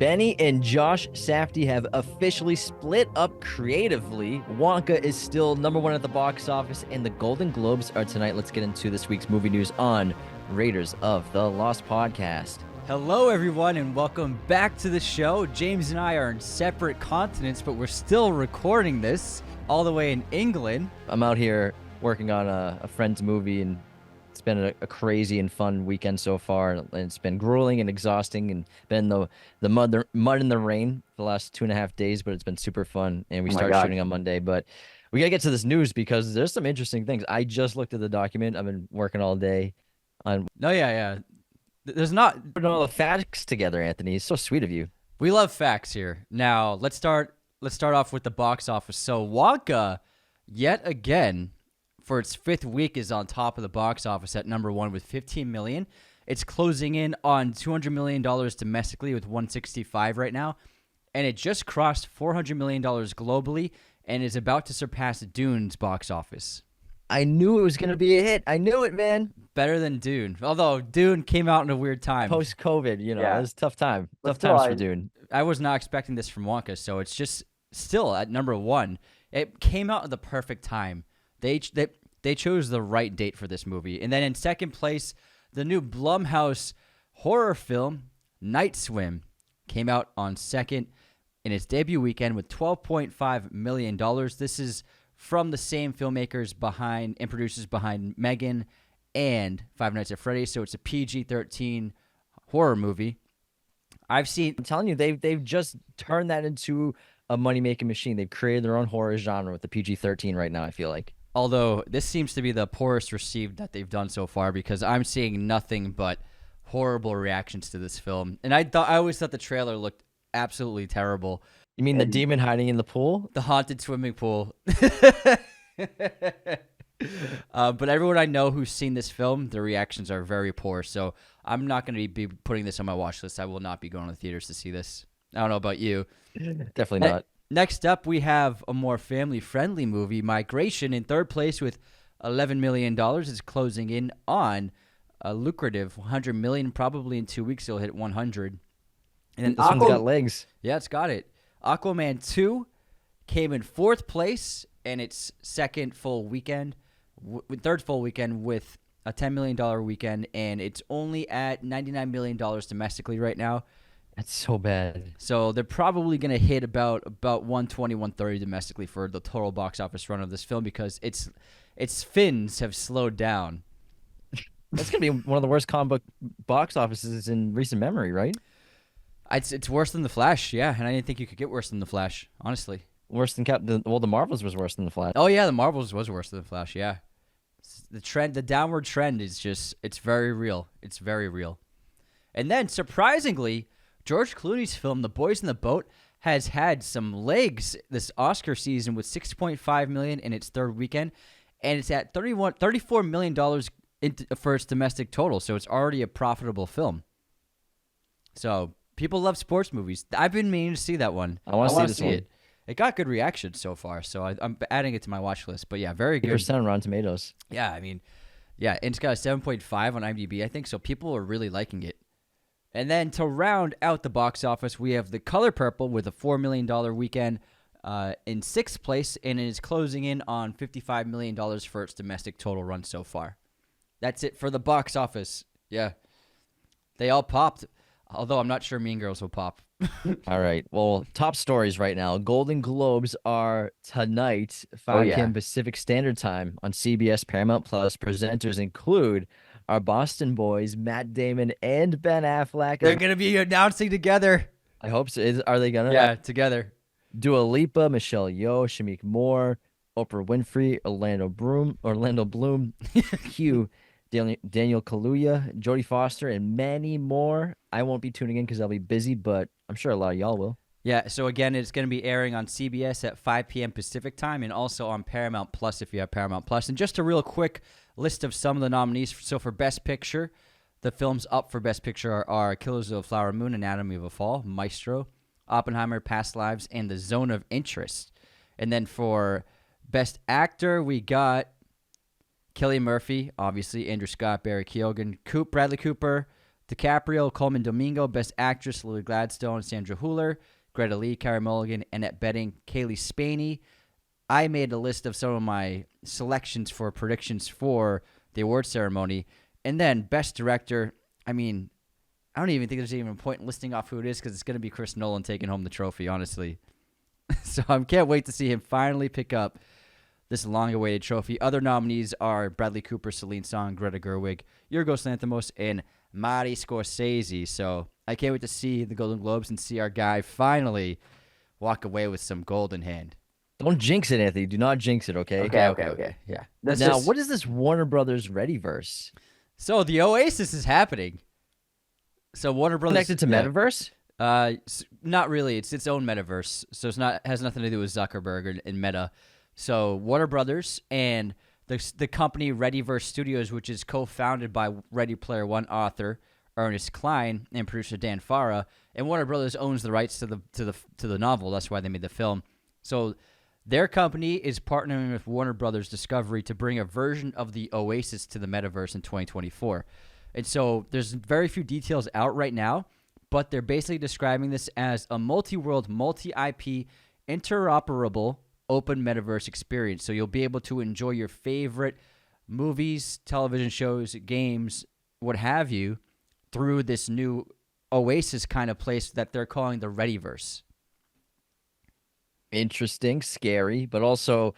Benny and Josh Safdie have officially split up creatively. Wonka is still #1 at the box office, and the Golden Globes are tonight. Let's get into this week's movie news on Raiders of the Lost podcast. Hello, everyone, and welcome back to the show. James and I are in separate continents, but we're still recording this all the way in England. I'm out here working on a friend's movie, and it's been a crazy and fun weekend so far. And it's been grueling and exhausting, and been the mud and the rain for the last 2.5 days, but it's been super fun. And we started shooting on Monday, but we got to get to this news because there's some interesting things. I just looked at the document. I've been working all day on. No, yeah. There's not putting all the facts together, Anthony. It's so sweet of you. We love facts here. Now, let's start off with the box office. So Wonka, yet again, for its 5th week, is on top of the box office at #1 with 15 million. It's closing in on $200 million domestically with 165 right now, and it just crossed $400 million globally and is about to surpass Dune's box office. I knew it was going to be a hit. I knew it, man. Better than Dune. Although Dune came out in a weird time. Post-COVID, it was a tough time. Tough times for Dune. I was not expecting this from Wonka, so it's just still at #1. It came out at the perfect time. They chose the right date for this movie. And then in second place, the new Blumhouse horror film, Night Swim, came out on second in its debut weekend with $12.5 million. This is from the same filmmakers behind and producers behind Megan and Five Nights at Freddy's, so it's a PG-13 horror movie. I'm telling you, they've just turned that into a money-making machine. They've created their own horror genre with the PG-13 right now, I feel like. Although this seems to be the poorest received that they've done so far, because I'm seeing nothing but horrible reactions to this film. And I always thought the trailer looked absolutely terrible. You mean the demon hiding in the pool? The haunted swimming pool. But everyone I know who's seen this film, their reactions are very poor. So I'm not going to be putting this on my watch list. I will not be going to the theaters to see this. I don't know about you. Definitely not. Next up, we have a more family-friendly movie, Migration, in third place with $11 million. It's closing in on a lucrative $100 million. Probably in 2 weeks, it'll hit 100. And then this one's got legs. Yeah, it's got it. Aquaman 2 came in fourth place, and its third full weekend with a $10 million weekend, and it's only at $99 million domestically right now. That's so bad. So they're probably going to hit about 120, 130 domestically for the total box office run of this film, because its fins have slowed down. That's going to be one of the worst comic book box offices in recent memory, right? It's worse than The Flash, yeah, and I didn't think you could get worse than The Flash, honestly. Worse than the Marvels was worse than The Flash. Oh yeah, The Marvels was worse than The Flash, yeah. The downward trend is it's very real. It's very real. And then surprisingly, George Clooney's film The Boys in the Boat has had some legs this Oscar season with $6.5 million in its third weekend, and it's at $34 million for its domestic total, so it's already a profitable film. So people love sports movies. I've been meaning to see that one. I want to see this one. It got good reaction so far, so I'm adding it to my watch list. But yeah, very good. 8% on Rotten Tomatoes. Yeah, I mean, yeah, and it's got a 7.5 on IMDb, I think, so people are really liking it. And then to round out the box office, we have The Color Purple with a $4 million weekend in sixth place, and it is closing in on $55 million for its domestic total run so far. That's it for the box office. Yeah. They all popped, although I'm not sure Mean Girls will pop. All right. Well, top stories right now. Golden Globes are tonight, 5 p.m. Pacific Standard Time on CBS Paramount Plus. Presenters include our Boston boys, Matt Damon and Ben Affleck. They're going to be announcing together. I hope so. Are they going to? Yeah, together. Dua Lipa, Michelle Yeoh, Shamik Moore, Oprah Winfrey, Orlando Bloom, Hugh, Daniel Kaluuya, Jodie Foster, and many more. I won't be tuning in because I'll be busy, but I'm sure a lot of y'all will. Yeah, so again, it's going to be airing on CBS at 5 p.m. Pacific time, and also on Paramount Plus if you have Paramount Plus. And just a real quick list of some of the nominees. So for Best Picture, the films up for Best Picture are Killers of the Flower Moon, Anatomy of a Fall, Maestro, Oppenheimer, Past Lives, and The Zone of Interest. And then for Best Actor, we got Cillian Murphy, obviously, Andrew Scott, Barry Keoghan, Bradley Cooper, DiCaprio, Coleman Domingo, Best Actress, Lily Gladstone, Sandra Hüller, Greta Lee, Carey Mulligan, Annette Bening, Kaylee Spaney. I made a list of some of my selections for predictions for the award ceremony. And then Best Director, I mean, I don't even think there's even a point in listing off who it is because it's going to be Chris Nolan taking home the trophy, honestly. So I can't wait to see him finally pick up this long-awaited trophy. Other nominees are Bradley Cooper, Celine Song, Greta Gerwig, Yorgos Lanthimos, and Marty Scorsese. So I can't wait to see the Golden Globes and see our guy finally walk away with some gold in hand. Don't jinx it, Anthony. Do not jinx it, okay? Okay. Yeah. What is this Warner Brothers ReadyVerse? So the OASIS is happening. So Warner Brothers Connected to Metaverse? Not really. It's its own metaverse. So it's not has nothing to do with Zuckerberg and Meta. So Warner Brothers and the company ReadyVerse Studios, which is co-founded by Ready Player One author Ernest Cline and producer Dan Farah, and Warner Brothers owns the rights to the novel. That's why they made the film. So their company is partnering with Warner Brothers Discovery to bring a version of the OASIS to the metaverse in 2024. And so there's very few details out right now, but they're basically describing this as a multi-world, multi-IP, interoperable, open metaverse experience. So you'll be able to enjoy your favorite movies, television shows, games, what have you, through this new OASIS kind of place that they're calling the ReadyVerse. Interesting, scary, but also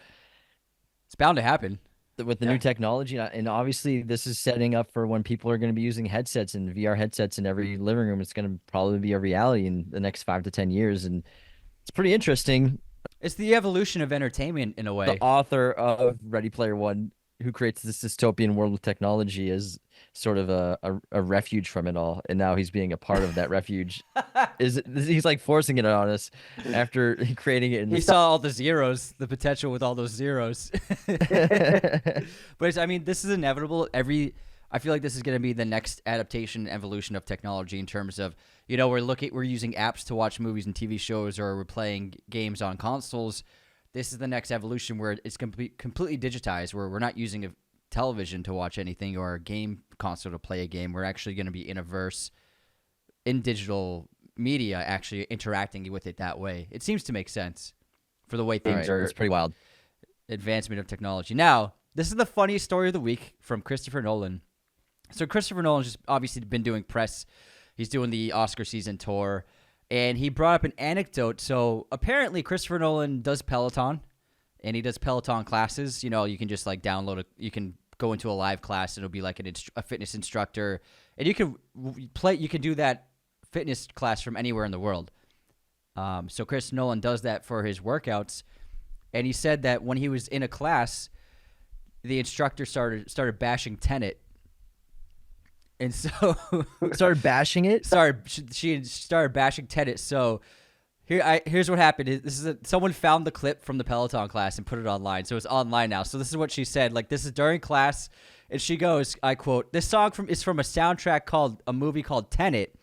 It's bound to happen. with the new technology. And obviously, this is setting up for when people are going to be using headsets and VR headsets in every living room. It's going to probably be a reality in the next 5 to 10 years. And it's pretty interesting. It's the evolution of entertainment in a way. The author of Ready Player One, who creates this dystopian world with technology, is sort of a refuge from it all, and now he's being a part of that refuge. He's like forcing it on us after creating it. He saw all the zeros, the potential with all those zeros. But I mean, this is inevitable. I feel like this is going to be the next adaptation, evolution of technology in terms of, we're using apps to watch movies and TV shows, or we're playing games on consoles. This is the next evolution where it's completely digitized, where we're not using a television to watch anything or a game console to play a game. We're actually going to be in a verse, in digital media, actually interacting with it that way. It seems to make sense for the way things are. It's pretty wild. Advancement of technology. Now, this is the funniest story of the week from Christopher Nolan. So Christopher Nolan's just obviously been doing press. He's doing the Oscar season tour. And he brought up an anecdote. So apparently Christopher Nolan does Peloton, and he does Peloton classes. You can just like download it. You can go into a live class, and it'll be like a fitness instructor, and you can do that fitness class from anywhere in the world. So Chris Nolan does that for his workouts, and he said that when he was in a class, the instructor started bashing Tenet. And so started bashing it. She started bashing Tenet. So here's what happened. Someone found the clip from the Peloton class and put it online. So it's online now. So this is what she said. Like, this is during class, and she goes, I quote, "This song is from a soundtrack called a movie called Tenet.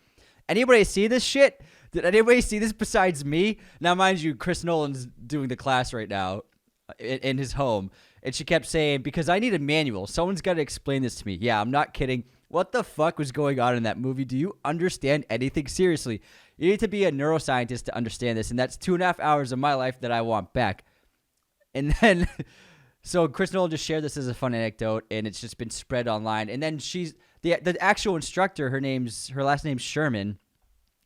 Anybody see this shit? Did anybody see this besides me?" Now, mind you, Chris Nolan's doing the class right now in his home, and she kept saying, "Because I need a manual. Someone's got to explain this to me." Yeah, I'm not kidding. What the fuck was going on in that movie? Do you understand anything? Seriously, you need to be a neuroscientist to understand this, and that's 2.5 hours of my life that I want back. And then, so Chris Nolan just shared this as a fun anecdote, and it's just been spread online. And then she's the actual instructor. Her last name's Sherman.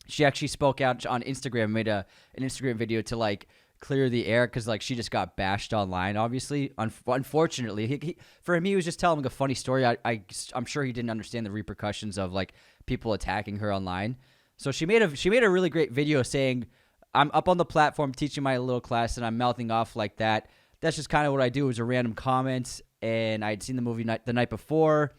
She actually spoke out on Instagram, made an Instagram video to like clear the air, because like she just got bashed online, obviously. Unfortunately, for him, he was just telling a funny story. I'm sure he didn't understand the repercussions of like people attacking her online. So she made a really great video saying, "I'm up on the platform teaching my little class, and I'm mouthing off like that. That's just kind of what I do." It was a random comment, and I had seen the movie the night before.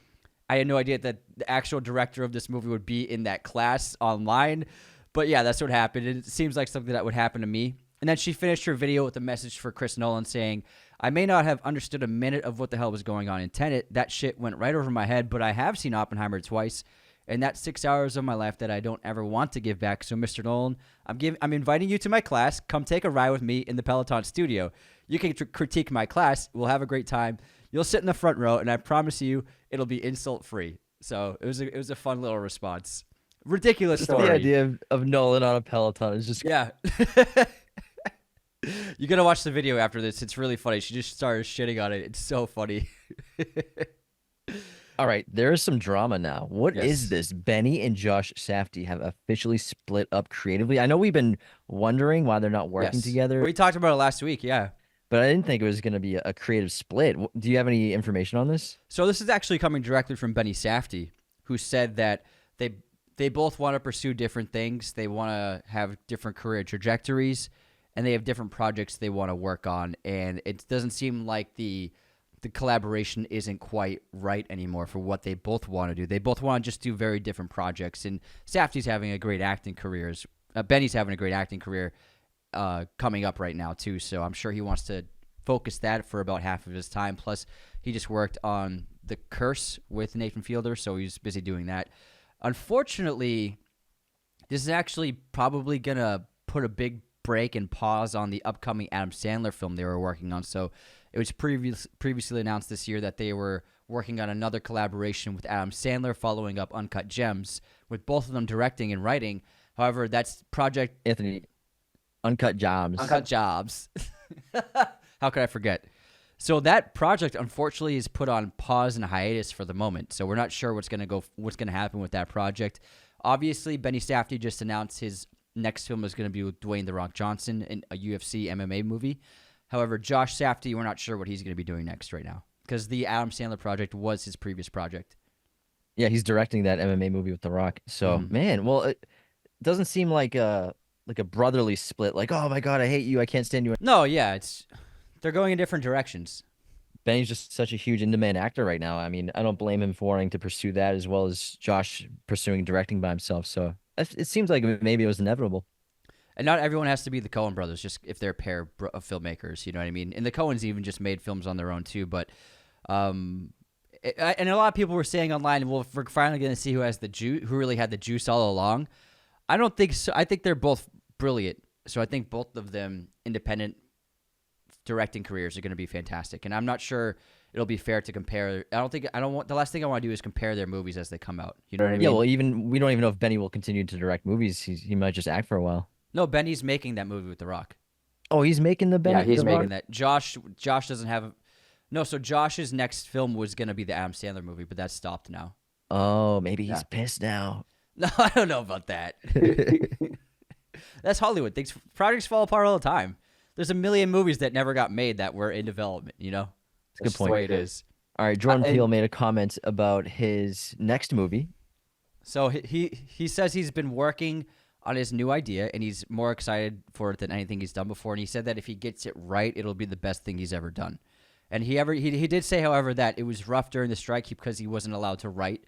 I had no idea that the actual director of this movie would be in that class online. But yeah, that's what happened. It seems like something that would happen to me. And then she finished her video with a message for Chris Nolan saying, "I may not have understood a minute of what the hell was going on in Tenet. That shit went right over my head, but I have seen Oppenheimer twice, and that's 6 hours of my life that I don't ever want to give back. So, Mr. Nolan, I'm inviting you to my class. Come take a ride with me in the Peloton studio. You can critique my class. We'll have a great time. You'll sit in the front row, and I promise you it'll be insult-free." So it was a fun little response. Ridiculous Just story. the idea of Nolan on a Peloton is just Yeah. You gotta watch the video after this. It's really funny. She just started shitting on it. It's so funny. all right. There is some drama now. What is Yes. this? Benny and Josh Safdie have officially split up creatively. I know we've been wondering why they're not working Yes. together, We talked about it last week. Yeah. but I didn't think it was going to be a creative split. Do you have any information on this? So this is actually coming directly from Benny Safdie, who said that they both want to pursue different things. They want to have different career trajectories, and they have different projects they want to work on. And it doesn't seem like the collaboration isn't quite right anymore for what they both want to do. They both want to just do very different projects. And Safdie's having a great acting career. Benny's having a great acting career coming up right now too. So I'm sure he wants to focus that for about half of his time. Plus, he just worked on The Curse with Nathan Fielder, so he's busy doing that. Unfortunately, this is actually probably going to put a big break and pause on the upcoming Adam Sandler film they were working on. So it was previously announced this year that they were working on another collaboration with Adam Sandler following up Uncut Gems, with both of them directing and writing. However, that's project Anthony, Uncut Jobs. Uncut Jobs. How could I forget? So that project, unfortunately, is put on pause and hiatus for the moment. So we're not sure what's going to happen with that project. Obviously, Benny Safdie just announced his next film is going to be with Dwayne "The Rock" Johnson in a UFC MMA movie. However, Josh Safdie, we're not sure what he's going to be doing next right now, because the Adam Sandler project was his previous project. Yeah, he's directing that MMA movie with The Rock. So, man, well, it doesn't seem like a brotherly split. Like, oh my God, I hate you. I can't stand you. No, yeah, they're going in different directions. Benny's just such a huge in-demand actor right now. I mean, I don't blame him for wanting to pursue that as well as Josh pursuing directing by himself. So it seems like maybe it was inevitable. And not everyone has to be the Coen brothers, just if they're a pair of filmmakers, you know what I mean? And the Coens even just made films on their own too. But, and a lot of people were saying online, well, if we're finally going to see who really had the juice all along. I don't think so. I think they're both brilliant. So I think both of them independent directing careers are going to be fantastic. And I'm not sure it'll be fair to compare. The last thing I want to do is compare their movies as they come out. You know what I mean? Yeah, well, we don't even know if Benny will continue to direct movies. He might just act for a while. No, Benny's making that movie with The Rock. Oh, he's making the Benny. Yeah, he's The making Rock? that. Josh doesn't have. No, so Josh's next film was going to be the Adam Sandler movie, but that's stopped now. Oh, maybe he's pissed now. No, I don't know about that. That's Hollywood. Projects fall apart all the time. There's a million movies that never got made that were in development, you know? That's a good point. The way it is. All right, Jordan Peele made a comment about his next movie. So he says he's been working on his new idea, and he's more excited for it than anything he's done before. And he said that if he gets it right, it'll be the best thing he's ever done. And he did say, however, that it was rough during the strike because he wasn't allowed to write.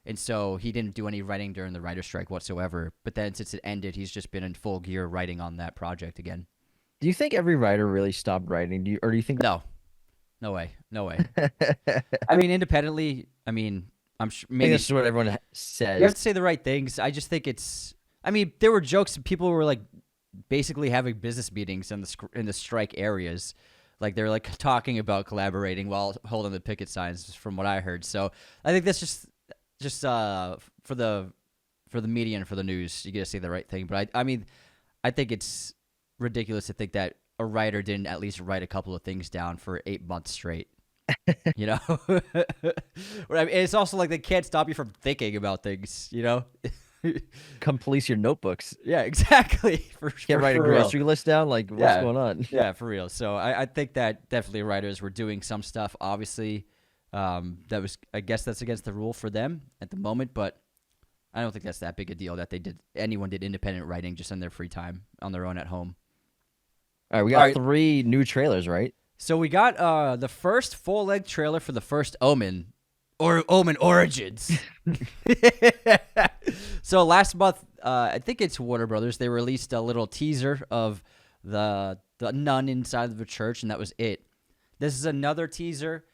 And so he didn't do any writing during the writer's strike whatsoever. But then since it ended, he's just been in full gear writing on that project again. Do you think every writer really stopped writing? Do you think No. No way. I mean, independently, I'm sure I think maybe this is what everyone says. you have to say the right things. I just think there were jokes. People were like basically having business meetings in the strike areas. Like they're like talking about collaborating while holding the picket signs, from what I heard. So I think that's just for the media and for the news, you got to say the right thing. But I think it's ridiculous to think that a writer didn't at least write a couple of things down for 8 months straight. You know, it's also like they can't stop you from thinking about things. You know, Come police your notebooks. yeah, exactly. Can't write a grocery list down. Like, what's going on? Yeah, for real. So I think that definitely writers were doing some stuff. Obviously, I guess that's against the rule for them at the moment, but I don't think that's that big a deal that anyone did independent writing just in their free time on their own at home. All right, we got 3 new trailers, right? So we got the first full-length trailer for the first Omen, or Omen Origins. So last month, I think it's Warner Brothers, they released a little teaser of the nun inside of the church, and that was it. This is another teaser.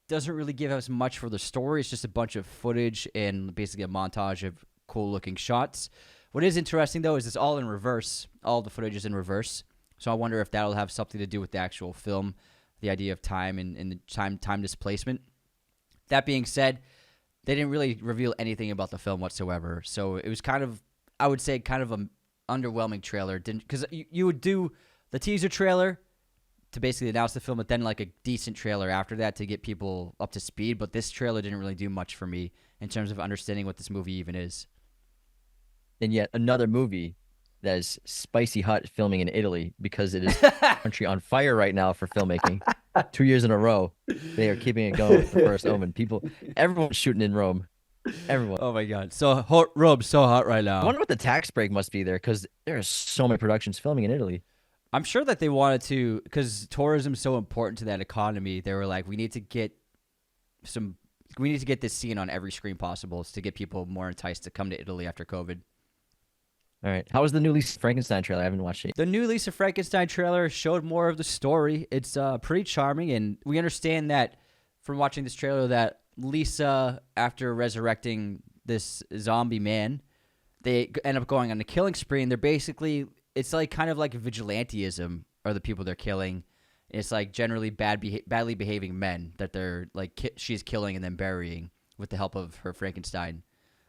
Doesn't really give us much for the story. It's just a bunch of footage and basically a montage of cool-looking shots. What is interesting, though, is it's all in reverse. All the footage is in reverse. So I wonder if that'll have something to do with the actual film, the idea of time and the time displacement. That being said, they didn't really reveal anything about the film whatsoever. So it was kind of, I would say, kind of a underwhelming trailer. Didn't, because you would do the teaser trailer to basically announce the film, but then like a decent trailer after that to get people up to speed. But this trailer didn't really do much for me in terms of understanding what this movie even is. And yet another movie that is spicy hot filming in Italy because it is country on fire right now for filmmaking. 2 years in a row, they are keeping it going with the First Omen. Everyone's shooting in Rome. Everyone. Oh my God. So hot, Rome's so hot right I now. wonder what the tax break must be there because there are so many productions filming in Italy. I'm sure that they wanted to, because tourism's so important to that economy. They were like, we need to get this scene on every screen possible to get people more enticed to come to Italy after COVID. All right. How was the new Lisa Frankenstein trailer? I haven't watched it. The new Lisa Frankenstein trailer showed more of the story. It's pretty charming, and we understand that from watching this trailer that Lisa, after resurrecting this zombie man, they end up going on a killing spree, and they're basically, it's like kind of like vigilantism are the people they're killing. It's like generally badly behaving men that they're like she's killing and then burying with the help of her Frankenstein.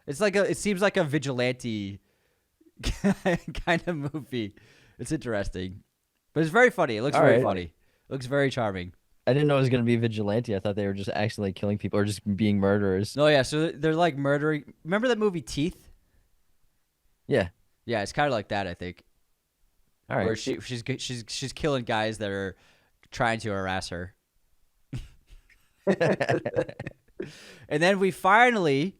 It seems like a vigilante kind of movie. It's interesting, but it's very funny. It looks very funny. It looks very charming. I didn't know it was going to be vigilante. I thought they were just actually killing people or just being murderers. No, yeah. So they're like murdering. Remember that movie Teeth? Yeah. Yeah, it's kind of like that, I think. All right. Where she's killing guys that are trying to harass her. And then we finally,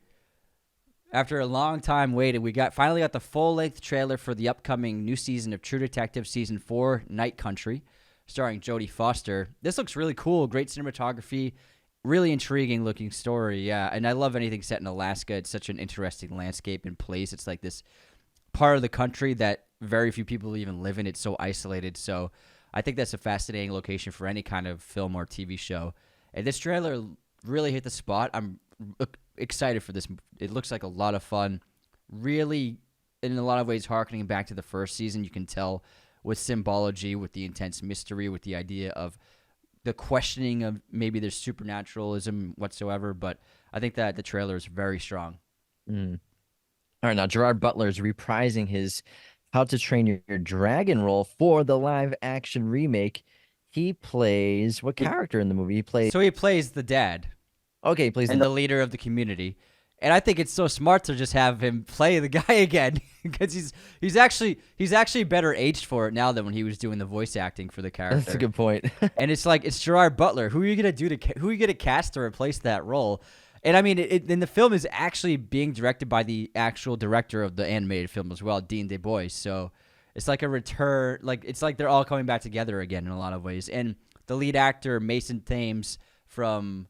after a long time waiting, finally got the full-length trailer for the upcoming new season of True Detective Season 4, Night Country, starring Jodie Foster. This looks really cool. Great cinematography. Really intriguing looking story, yeah. And I love anything set in Alaska. It's such an interesting landscape and place. It's like this part of the country that very few people even live in. It's so isolated. So I think that's a fascinating location for any kind of film or TV show. And this trailer really hit the spot. I'm excited for this. It looks like a lot of fun. Really, in a lot of ways, harkening back to the first season. You can tell with symbology, with the intense mystery, with the idea of the questioning of maybe there's supernaturalism whatsoever. But I think that the trailer is very strong. All right, now Gerard Butler is reprising his How to Train Your Dragon role for the live-action remake. He plays what character in the movie? He plays the dad. Okay, he plays the leader of the community. And I think it's so smart to just have him play the guy again because he's actually better aged for it now than when he was doing the voice acting for the character. That's a good point. And it's like, it's Gerard Butler. Who are you gonna cast to replace that role? And I mean, and the film is actually being directed by the actual director of the animated film as well, Dean DeBois. So it's like a return. Like it's like they're all coming back together again in a lot of ways. And the lead actor Mason Thames from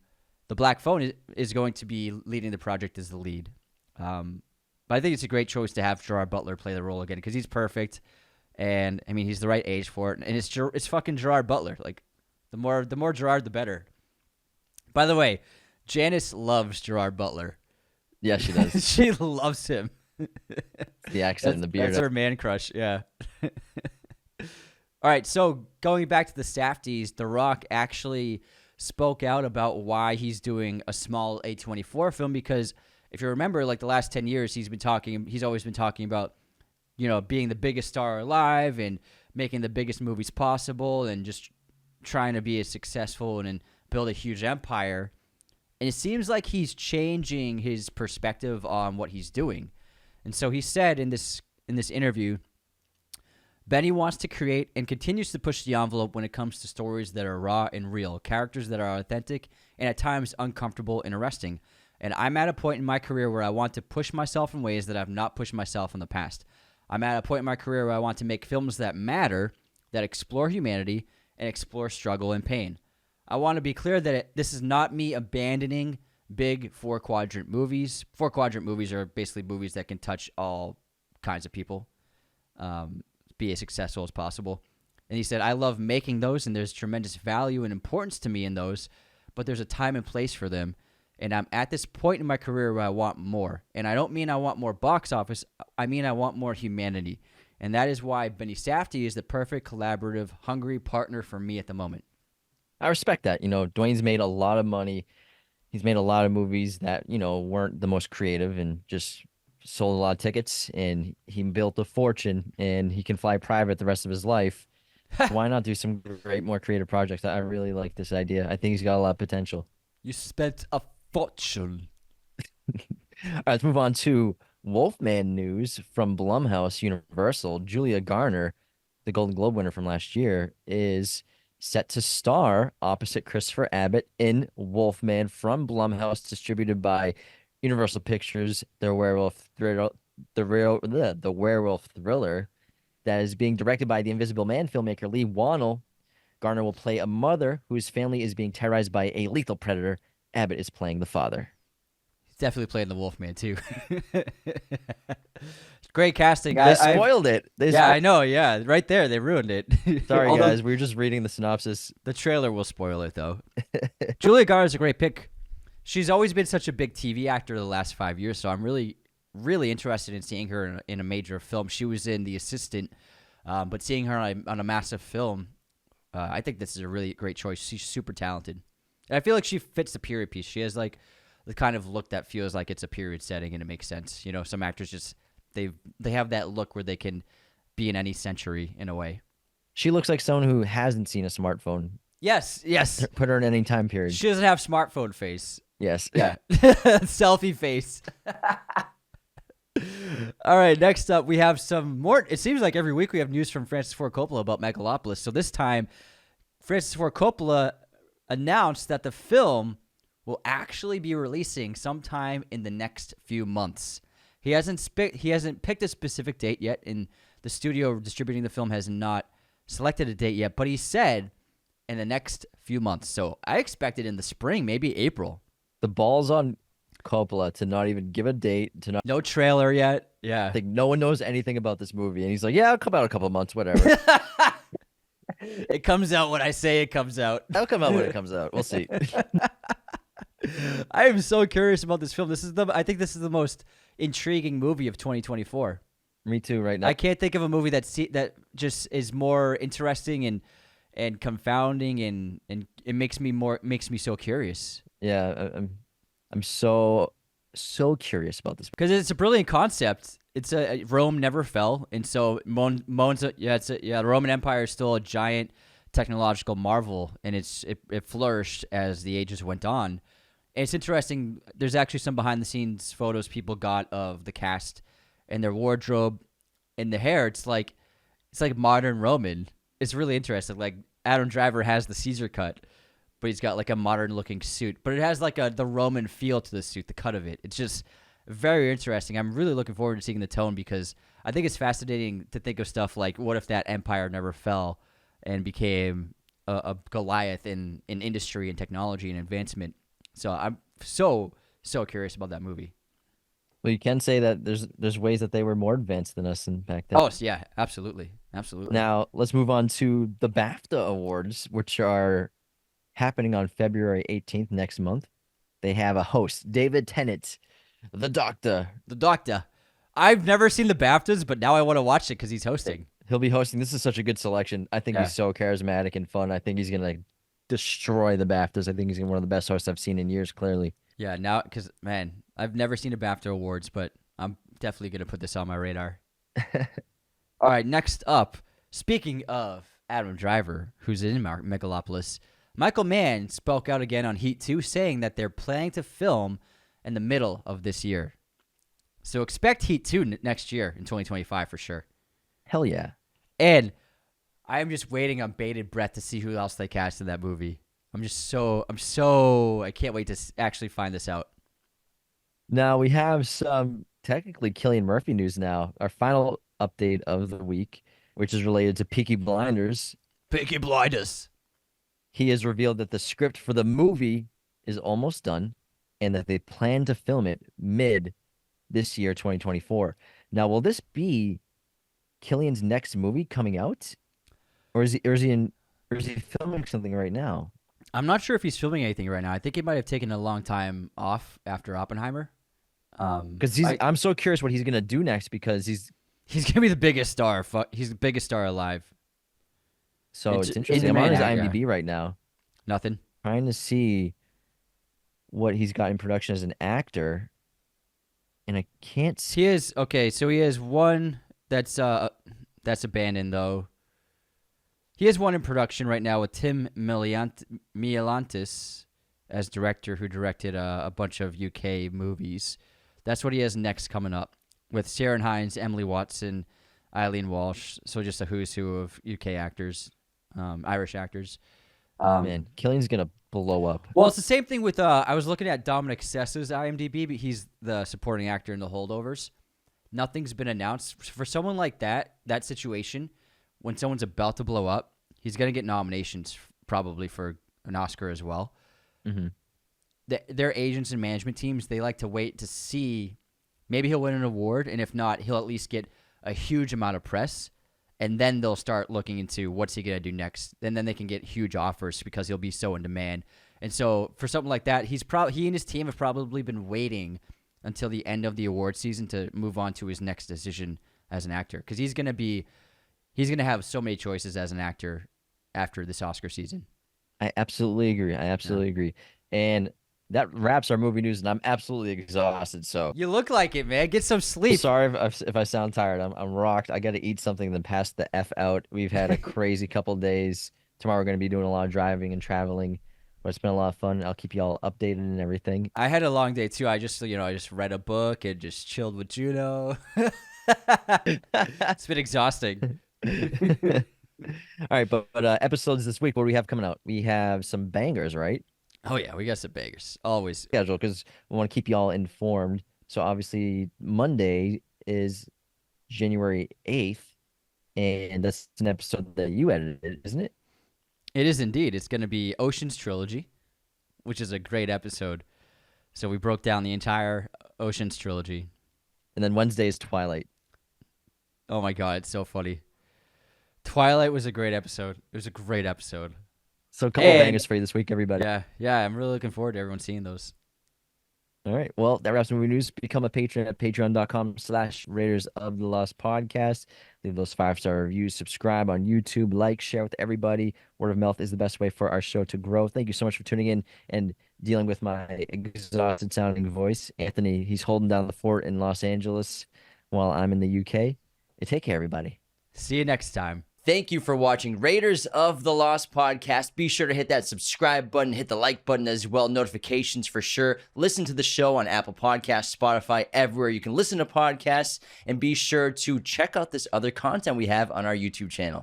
The Black Phone is going to be leading the project as the lead. But I think it's a great choice to have Gerard Butler play the role again because he's perfect, and I mean he's the right age for it. And it's fucking Gerard Butler. Like the more Gerard, the better. By the way, Janice loves Gerard Butler. Yeah, she does. She loves him. The accent and the beard. That's her man crush. Yeah. All right. So going back to the Safdies, The Rock actually spoke out about why he's doing a small A24 film because if you remember, like the last 10 years, he's always been talking about, being the biggest star alive and making the biggest movies possible and just trying to be as successful and build a huge empire. And it seems like he's changing his perspective on what he's doing. And so he said in this interview, Benny wants to create and continues to push the envelope when it comes to stories that are raw and real, characters that are authentic and at times uncomfortable and arresting. And I'm at a point in my career where I want to push myself in ways that I've not pushed myself in the past. I'm at a point in my career where I want to make films that matter, that explore humanity, and explore struggle and pain. I want to be clear that this is not me abandoning big four-quadrant movies. Four-quadrant movies are basically movies that can touch all kinds of people, be as successful as possible. And he said, I love making those, and there's tremendous value and importance to me in those, but there's a time and place for them. And I'm at this point in my career where I want more. And I don't mean I want more box office. I mean I want more humanity. And that is why Benny Safdie is the perfect collaborative, hungry partner for me at the moment. I respect that. Dwayne's made a lot of money He's made a lot of movies that, weren't the most creative and just sold a lot of tickets, and he built a fortune, and he can fly private the rest of his life. So why not do some great, more creative projects? I really like this idea. I think he's got a lot of potential. You spent a fortune. All right, let's move on to Wolfman news from Blumhouse Universal. Julia Garner, the Golden Globe winner from last year, is set to star opposite Christopher Abbott in Wolfman from Blumhouse, distributed by Universal Pictures. The werewolf thriller that is being directed by the Invisible Man filmmaker Lee Wannell. Garner will play a mother whose family is being terrorized by a lethal predator. Abbott is playing the father. He's definitely playing the Wolfman too. Great casting. They spoiled it. I know. Yeah, right there, they ruined it. Sorry, guys. We were just reading the synopsis. The trailer will spoil it, though. Julia Garner is a great pick. She's always been such a big TV actor the last 5 years, so I'm really, really interested in seeing her in a major film. She was in The Assistant, but seeing her on a massive film, I think this is a really great choice. She's super talented. And I feel like she fits the period piece. She has like the kind of look that feels like it's a period setting, and it makes sense. Some actors just they have that look where they can be in any century in a way. She looks like someone who hasn't seen a smartphone. Yes. Put her in any time period. She doesn't have smartphone face. Yes. Yeah. Selfie face. All right, next up we have some more. It seems like every week we have news from Francis Ford Coppola about Megalopolis. So this time, Francis Ford Coppola announced that the film will actually be releasing sometime in the next few months. He hasn't picked a specific date yet, and the studio distributing the film has not selected a date yet, but he said in the next few months. So I expect it in the spring, maybe April. The ball's on Coppola to not even give a date, no trailer yet. Yeah. I think no one knows anything about this movie, and he's like, yeah, it'll come out in a couple of months, whatever. It comes out when I say it comes out. It'll come out when it comes out. We'll see. I am so curious about this film. I think this is the most intriguing movie of 2024. Me too, right now. I can't think of a movie that just is more interesting and confounding, and it makes me so curious. Yeah, I'm so curious about this because it's a brilliant concept. It's Rome never fell, and so the Roman Empire is still a giant technological marvel, and it flourished as the ages went on. And it's interesting. There's actually some behind the scenes photos people got of the cast and their wardrobe and the hair. It's like modern Roman. It's really interesting. Like Adam Driver has the Caesar cut, but he's got like a modern looking suit. But it has like the Roman feel to the suit, the cut of it. It's just very interesting. I'm really looking forward to seeing the tone because I think it's fascinating to think of stuff like what if that empire never fell and became a Goliath in industry and technology and advancement. So I'm so curious about that movie. Well, you can say that there's ways that they were more advanced than us back then. Oh, yeah, absolutely. Now, let's move on to the BAFTA Awards, which are happening on February 18th next month. They have a host, David Tennant, the Doctor. I've never seen the BAFTAs, but now I want to watch it because he's hosting. He'll be hosting. This is such a good selection. I think he's so charismatic and fun. I think he's going to destroy the BAFTAs. I think he's one of the best hosts I've seen in years, clearly. Yeah, now, because, man, I've never seen a BAFTA Awards, but I'm definitely going to put this on my radar. All right, next up, speaking of Adam Driver, who's in Megalopolis, Michael Mann spoke out again on Heat 2, saying that they're planning to film in the middle of this year. So expect Heat 2 next year in 2025 for sure. Hell yeah. And I'm just waiting on bated breath to see who else they cast in that movie. I can't wait to actually find this out. Now we have some technically Cillian Murphy news now. Our final update of the week, which is related to Peaky Blinders. Peaky Blinders. He has revealed that the script for the movie is almost done and that they plan to film it mid this year, 2024. Now, will this be Cillian's next movie coming out? Or is he filming something right now? I'm not sure if he's filming anything right now. I think he might have taken a long time off after Oppenheimer. Because I'm so curious what he's gonna do next because he's gonna be the biggest star. He's the biggest star alive. So it's interesting. I'm on his IMDb right now. Nothing. Trying to see what he's got in production as an actor, and I can't see. He is okay. So he has one that's abandoned though. He has one in production right now with Tim Mialantis as director, who directed a bunch of UK movies. That's what he has next coming up with Sharon Hines, Emily Watson, Eileen Walsh. So just a who's who of UK actors, Irish actors. Oh man, Killian's gonna blow up. Well, it's the same thing with I was looking at Dominic Sessa's IMDb, but he's the supporting actor in The Holdovers. Nothing's been announced for someone like that situation. When someone's about to blow up, he's gonna get nominations probably for an Oscar as well. Mm-hmm. Their agents and management teams, they like to wait to see. Maybe he'll win an award, and if not, he'll at least get a huge amount of press, and then they'll start looking into what's he gonna do next. And then they can get huge offers because he'll be so in demand. And so for something like that, he and his team have probably been waiting until the end of the award season to move on to his next decision as an actor, because he's gonna have so many choices as an actor after this Oscar season. I absolutely agree. And that wraps our movie news, and I'm absolutely exhausted. So You look like it, man. Get some sleep. sorry if I sound tired. I'm rocked. I got to eat something, then pass the F out. We've had a crazy couple days. Tomorrow we're going to be doing a lot of driving and traveling, but it's been a lot of fun. I'll keep you all updated and everything. I had a long day too. I just read a book and just chilled with Juno. It's been exhausting. All right, but episodes this week, what do we have coming out? We have some bangers, right? Oh yeah, we got some bangers. Always. Schedule, because we want to keep you all informed. So obviously Monday is January 8th, and that's an episode that you edited, isn't it? It is indeed. It's going to be Ocean's Trilogy, which is a great episode. So we broke down the entire Ocean's Trilogy. And then Wednesday is Twilight. Oh my God, it's so funny. Twilight was a great episode. It was a great episode. So a couple of bangers for you this week, everybody. Yeah, I'm really looking forward to everyone seeing those. All right. Well, that wraps movie news. Become a patron at patreon.com/Raiders of the Lost Podcast. Leave those 5-star reviews. Subscribe on YouTube. Like, share with everybody. Word of mouth is the best way for our show to grow. Thank you so much for tuning in and dealing with my exhausted sounding voice. Anthony, he's holding down the fort in Los Angeles while I'm in the UK. Take care, everybody. See you next time. Thank you for watching Raiders of the Lost Podcast. Be sure to hit that subscribe button, hit the like button as well, notifications for sure. Listen to the show on Apple Podcasts, Spotify, everywhere you can listen to podcasts, and be sure to check out this other content we have on our YouTube channel.